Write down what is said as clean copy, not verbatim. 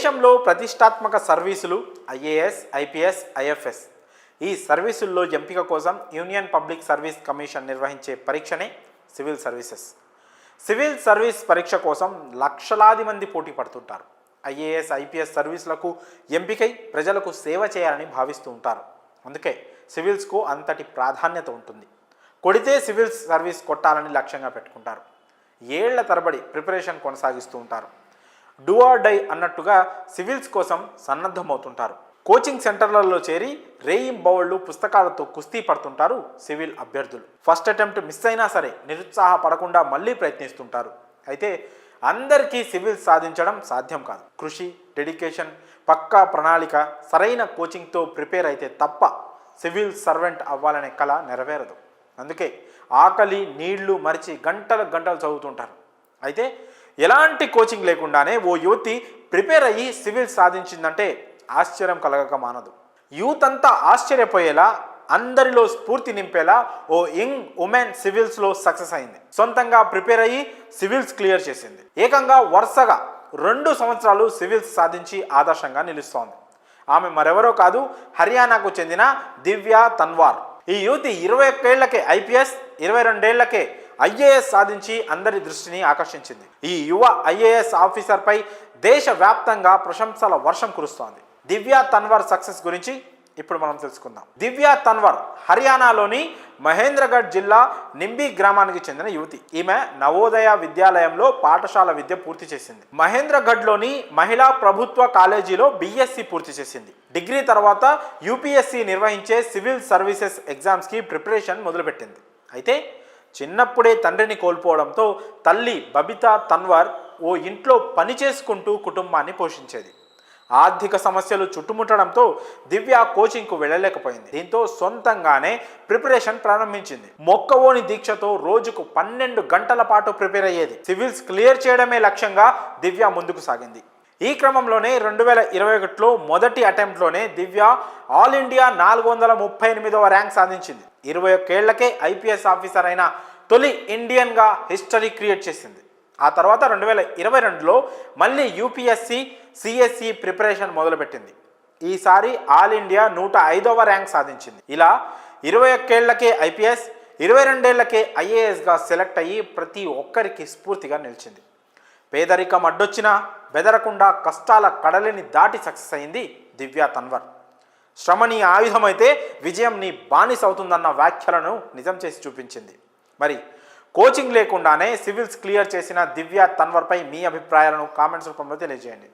దేశంలో ప్రతిష్టాత్మక సర్వీసులు ఐఏఎస్, ఐపీఎస్, ఐఎఫ్ఎస్. ఈ సర్వీసుల్లో ఎంపిక కోసం యూనియన్ పబ్లిక్ సర్వీస్ కమిషన్ నిర్వహించే పరీక్షనే సివిల్ సర్వీసెస్. సివిల్ సర్వీస్ పరీక్ష కోసం లక్షలాది మంది పోటీ పడుతుంటారు. ఐఏఎస్, ఐపీఎస్ సర్వీసులకు ఎంపికై ప్రజలకు సేవ చేయాలని భావిస్తూ ఉంటారు. అందుకే సివిల్స్కు అంతటి ప్రాధాన్యత ఉంటుంది. కొడితే సివిల్స్ సర్వీస్ కొట్టాలని లక్ష్యంగా పెట్టుకుంటారు. ఏళ్ల తరబడి ప్రిపరేషన్ కొనసాగిస్తూ ఉంటారు. డూ ఆర్ డై అన్నట్టుగా సివిల్స్ కోసం సన్నద్ధమవుతుంటారు. కోచింగ్ సెంటర్లలో చేరి రేయింబవళ్లు పుస్తకాలతో కుస్తీ పడుతుంటారు సివిల్ అభ్యర్థులు. ఫస్ట్ అటెంప్ట్ మిస్ అయినా సరే నిరుత్సాహపడకుండా మళ్ళీ ప్రయత్నిస్తుంటారు. అయితే అందరికీ సివిల్స్ సాధించడం సాధ్యం కాదు. కృషి, డెడికేషన్, పక్కా ప్రణాళిక, సరైన కోచింగ్తో ప్రిపేర్ అయితే తప్ప సివిల్ సర్వెంట్ అవ్వాలనే కల నెరవేరదు. అందుకే ఆకలి నీళ్లు మరిచి గంటలు చదువుతుంటారు. అయితే ఎలాంటి కోచింగ్ లేకుండానే ఓ యువతి ప్రిపేర్ అయ్యి సివిల్స్ సాధించిందంటే ఆశ్చర్యం కలగక మానదు. యూత్ అంతా ఆశ్చర్యపోయేలా, అందరిలో స్ఫూర్తి నింపేలా ఓ యంగ్ ఉమెన్ సివిల్స్లో సక్సెస్ అయింది. సొంతంగా ప్రిపేర్ అయ్యి సివిల్స్ క్లియర్ చేసింది. ఏకంగా వరుసగా 2 సంవత్సరాలు సివిల్స్ సాధించి ఆదర్శంగా నిలుస్తోంది. ఆమె మరెవరో కాదు, హర్యానాకు చెందిన దివ్య తన్వార్. ఈ యువతి 21 ఏళ్లకే ఐపీఎస్, 22 ఏళ్లకే ఐఏఎస్ సాధించి అందరి దృష్టిని ఆకర్షించింది. ఈ యువ ఐఏఎస్ ఆఫీసర్పై దేశవ్యాప్తంగా ప్రశంసల వర్షం కురుస్తోంది. దివ్య తన్వార్ సక్సెస్ గురించి ఇప్పుడు మనం తెలుసుకుందాం. దివ్య తన్వార్ హర్యానాలోని మహేంద్రగఢ్ జిల్లా నింబి గ్రామానికి చెందిన యువతి. ఈమె నవోదయ విద్యాలయంలో పాఠశాల విద్య పూర్తి చేసింది. మహేంద్రగఢ్లోని మహిళా ప్రభుత్వ కాలేజీలో బీఎస్సీ పూర్తి చేసింది. డిగ్రీ తర్వాత యూపీఎస్సీ నిర్వహించే సివిల్ సర్వీసెస్ ఎగ్జామ్స్కి ప్రిపరేషన్ మొదలుపెట్టింది. అయితే చిన్నప్పుడే తండ్రిని కోల్పోవడంతో తల్లి బబితా తన్వార్ ఓ ఇంట్లో పని చేసుకుంటూ కుటుంబాన్ని పోషించేది. ఆర్థిక సమస్యలు చుట్టుముట్టడంతో దివ్య కోచింగ్కు వెళ్ళలేకపోయింది. దీంతో సొంతంగానే ప్రిపరేషన్ ప్రారంభించింది. మొక్కవోని దీక్షతో రోజుకు 12 గంటల పాటు ప్రిపేర్ అయ్యేది. సివిల్స్ క్లియర్ చేయడమే లక్ష్యంగా దివ్య ముందుకు సాగింది. ఈ క్రమంలోనే 2021లో మొదటి అటెంప్ట్లోనే దివ్య ఆల్ ఇండియా 438వ ర్యాంక్ సాధించింది. 21 ఏళ్లకే ఐపీఎస్ ఆఫీసర్ అయిన తొలి ఇండియన్గా హిస్టరీ క్రియేట్ చేసింది. ఆ తర్వాత 2022లో మళ్ళీ యూపీఎస్సీ, సిఎస్ఈ ప్రిపరేషన్ మొదలుపెట్టింది. ఈసారి ఆల్ ఇండియా 105వ ర్యాంక్ సాధించింది. ఇలా 21 ఏళ్లకే ఐపీఎస్, 22 ఏళ్లకే ఐఏఎస్గా సెలెక్ట్ అయ్యి ప్రతి ఒక్కరికి స్ఫూర్తిగా నిలిచింది. పేదరికం అడ్డొచ్చినా బెదరకుండా కష్టాల కడలిని దాటి సక్సెస్ అయింది దివ్య తన్వార్. శ్రమ నీ ఆయుధమైతే విజయం నీ బానిస అవుతుందన్న వ్యాఖ్యలను నిజం చేసి చూపించింది. మరి కోచింగ్ లేకుండానే సివిల్స్ క్లియర్ చేసిన దివ్య తన్వార్పై మీ అభిప్రాయాలను కామెంట్స్ రూపంలో తెలియజేయండి.